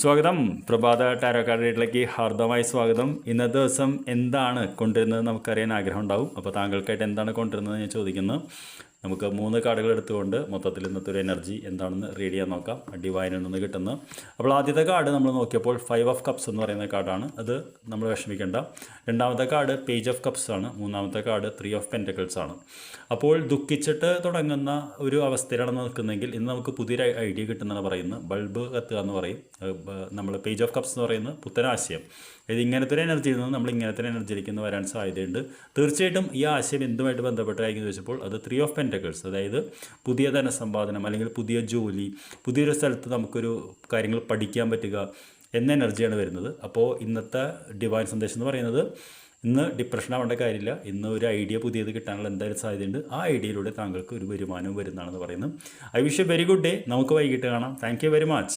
സ്വാഗതം. പ്രഭാത tarot card റീഡിലേക്ക് ഹാർദവമായി സ്വാഗതം. ഇന്നത്തെ ദിവസം എന്താണ് കൊണ്ടുവരുന്നത് നമുക്കറിയാൻ ആഗ്രഹം ഉണ്ടാവും. അപ്പോൾ താങ്കൾക്കായിട്ട് എന്താണ് കൊണ്ടുവരുന്നത് ഞാൻ ചോദിക്കുന്നു. നമുക്ക് 3 കാർഡുകൾ എടുത്തുകൊണ്ട് മൊത്തത്തിൽ ഇന്നത്തെ ഒരു എനർജി എന്താണെന്ന് റീഡ് ചെയ്യാൻ നോക്കാം. ഡിവൈനിൽ നിന്ന് കിട്ടുന്നത്. അപ്പോൾ ആദ്യത്തെ കാർഡ് നമ്മൾ നോക്കിയപ്പോൾ 5 ഓഫ് കപ്സ് എന്ന് പറയുന്ന കാർഡാണ്. അത് നമ്മൾ വിഷമിക്കേണ്ട. രണ്ടാമത്തെ കാർഡ് പേജ് ഓഫ് കപ്സ് ആണ്. മൂന്നാമത്തെ കാർഡ് 3 ഓഫ് പെൻറ്റക്കിൾസ് ആണ്. അപ്പോൾ ദുഃഖിച്ചിട്ട് തുടങ്ങുന്ന ഒരു അവസ്ഥയിലാണ് നിൽക്കുന്നതെങ്കിൽ ഇന്ന് നമുക്ക് പുതിയൊരു ഐഡിയ കിട്ടുന്നതാണ് പറയുന്നത്. ബൾബ് കത്തുക എന്ന് പറയും. നമ്മൾ പേജ് ഓഫ് കപ്സ് എന്ന് പറയുന്നത് പുത്തനാശയം. ഇത് ഇങ്ങനത്തെ ഒരു എനർജിയിൽ നിന്ന് നമ്മൾ ഇങ്ങനത്തെ ഒരു എനർജിയിലേക്ക് വരാൻ സാധ്യതയുണ്ട്. തീർച്ചയായിട്ടും ഈ ആശയം എന്തുമായിട്ട് ബന്ധപ്പെട്ടായിരിക്കും ചോദിച്ചപ്പോൾ അത് 3 ഓഫ് പെൻറ്റക്കിൾസ്, അതായത് പുതിയ ധനസമ്പാദനം അല്ലെങ്കിൽ പുതിയ ജോലി, പുതിയൊരു സ്ഥലത്ത് നമുക്കൊരു കാര്യങ്ങൾ പഠിക്കാൻ പറ്റുക എന്ന എനർജിയാണ് വരുന്നത്. അപ്പോൾ ഇന്നത്തെ ഡിവൈൻ സന്ദേശം എന്ന് പറയുന്നത് ഇന്ന് ഡിപ്രഷൻ ആവേണ്ട കാര്യമില്ല. ഇന്ന് ഒരു ഐഡിയ പുതിയത് കിട്ടാനുള്ള എന്തായാലും സാധ്യതയുണ്ട്. ആ ഐഡിയയിലൂടെ താങ്കൾക്ക് ഒരു വരുമാനവും വരുന്നതാണെന്ന് പറയുന്നു. I wish A very good day. നമുക്ക് വൈകിട്ട് കാണാം. Thank you very much.